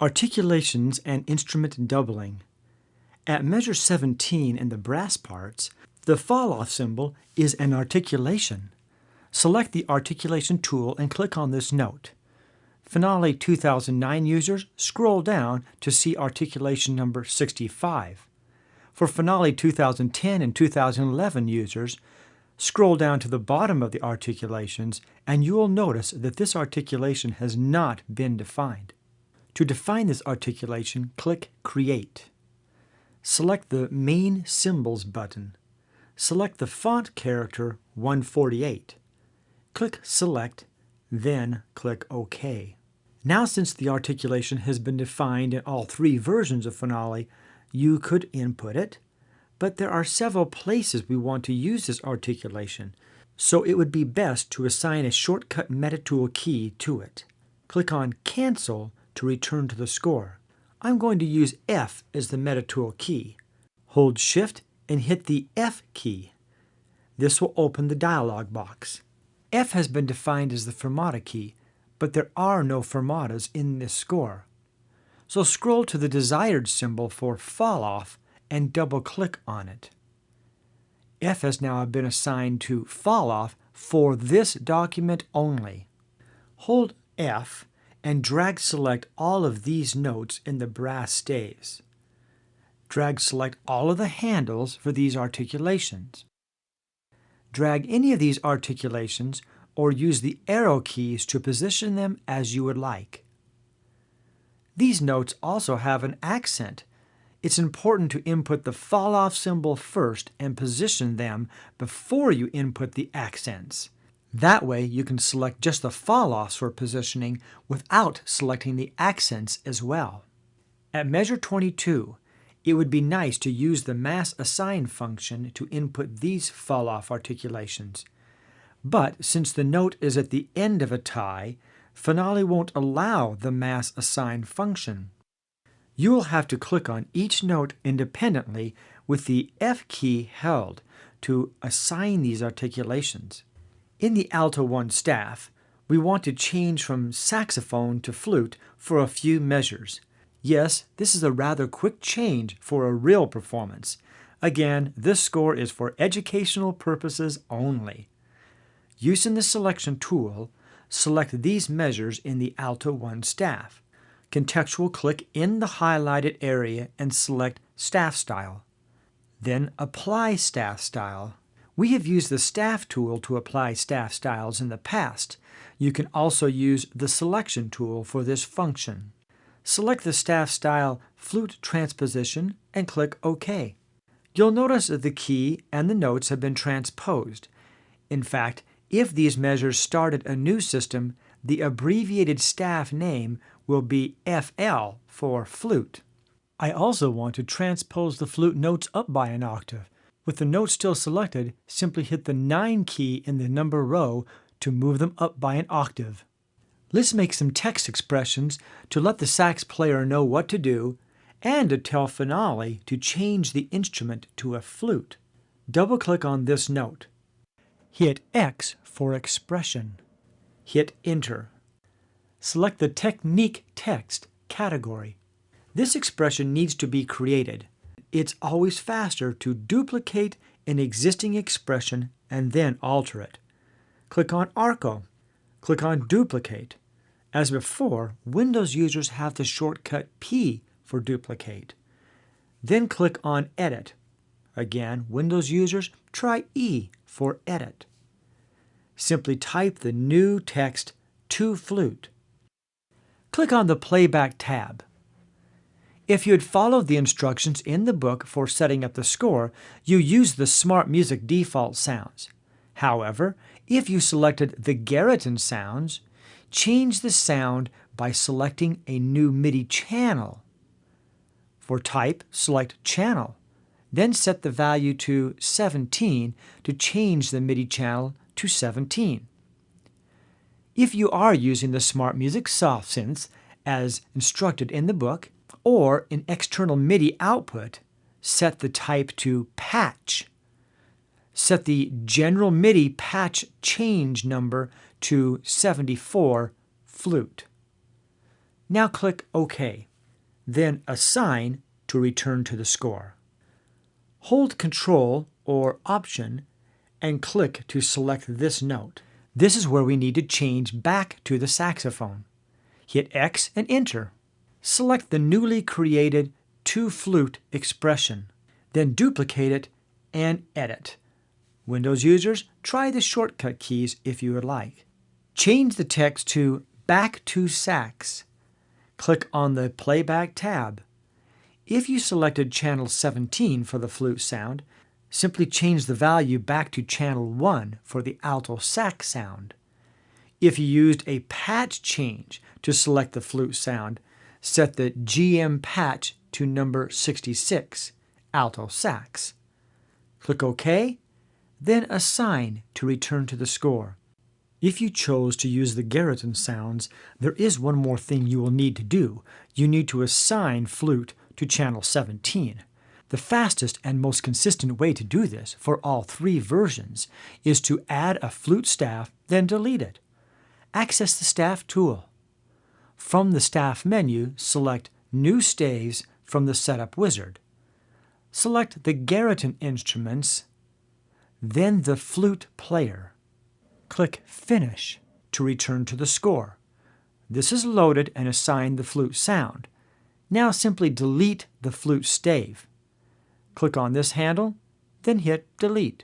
Articulations and instrument doubling. At measure 17 in the brass parts, the fall-off symbol is an articulation. Select the articulation tool and click on this note. Finale 2009 users, scroll down to see articulation number 65. For Finale 2010 and 2011 users, scroll down to the bottom of the articulations and you will notice that this articulation has not been defined. To define this articulation, click Create. Select the Main Symbols button. Select the font character 148. Click Select, then click OK. Now, since the articulation has been defined in all three versions of Finale, you could input it, but there are several places we want to use this articulation, so it would be best to assign a shortcut meta tool key to it. Click on Cancel to return to the score. I'm going to use F as the meta tool key. Hold Shift and hit the F key. This will open the dialog box. F has been defined as the fermata key, but there are no fermatas in this score. So scroll to the desired symbol for fall off and double-click on it. F has now been assigned to fall off for this document only. Hold F and drag select all of these notes in the brass staves. Drag select all of the handles for these articulations. Drag any of these articulations or use the arrow keys to position them as you would like. These notes also have an accent. It's important to input the fall-off symbol first and position them before you input the accents. That way you can select just the fall-offs for positioning without selecting the accents as well. At measure 22, it would be nice to use the mass assign function to input these fall-off articulations. But since the note is at the end of a tie, Finale won't allow the mass assign function. You will have to click on each note independently with the F key held to assign these articulations. In the alto 1 staff, we want to change from saxophone to flute for a few measures. Yes, this is a rather quick change for a real performance. Again, this score is for educational purposes only. Using the selection tool, select these measures in the alto 1 staff. Contextual click in the highlighted area and select Staff Style. Then Apply Staff Style. We have used the Staff tool to apply staff styles in the past. You can also use the Selection tool for this function. Select the staff style Flute Transposition and click OK. You'll notice that the key and the notes have been transposed. In fact, if these measures started a new system, the abbreviated staff name will be FL for flute. I also want to transpose the flute notes up by an octave. With the notes still selected, simply hit the 9 key in the number row to move them up by an octave. Let's make some text expressions to let the sax player know what to do and to tell Finale to change the instrument to a flute. Double-click on this note. Hit X for expression. Hit Enter. Select the Technique Text category. This expression needs to be created. It's always faster to duplicate an existing expression and then alter it. Click on Arco. Click on Duplicate. As before, Windows users have the shortcut P for duplicate. Then click on Edit. Again, Windows users, try E for Edit. Simply type the new text to flute. Click on the Playback tab. If you had followed the instructions in the book for setting up the score, you use the Smart Music default sounds. However, if you selected the Garriton sounds, change the sound by selecting a new MIDI channel. For type, select Channel. Then set the value to 17 to change the MIDI channel to 17. If you are using the Smart Music soft synths as instructed in the book, or in external MIDI output, set the type to Patch. Set the General MIDI Patch Change number to 74 Flute. Now click OK. Then Assign to return to the score. Hold Control or Option and click to select this note. This is where we need to change back to the saxophone. Hit X and Enter. Select the newly created to-flute expression. Then duplicate it and edit. Windows users, try the shortcut keys if you would like. Change the text to Back to Sax. Click on the Playback tab. If you selected channel 17 for the flute sound, simply change the value back to channel 1 for the alto sax sound. If you used a patch change to select the flute sound, set the GM patch to number 66, alto sax. Click OK, then Assign to return to the score. If you chose to use the Carruth sounds, there is one more thing you will need to do. You need to assign flute to channel 17. The fastest and most consistent way to do this for all three versions is to add a flute staff, then delete it. Access the Staff tool. From the Staff menu, select New Staves from the Setup wizard. Select the Carruth instruments, then the flute player. Click Finish to return to the score. This is loaded and assigned the flute sound. Now simply delete the flute stave. Click on this handle, then hit Delete.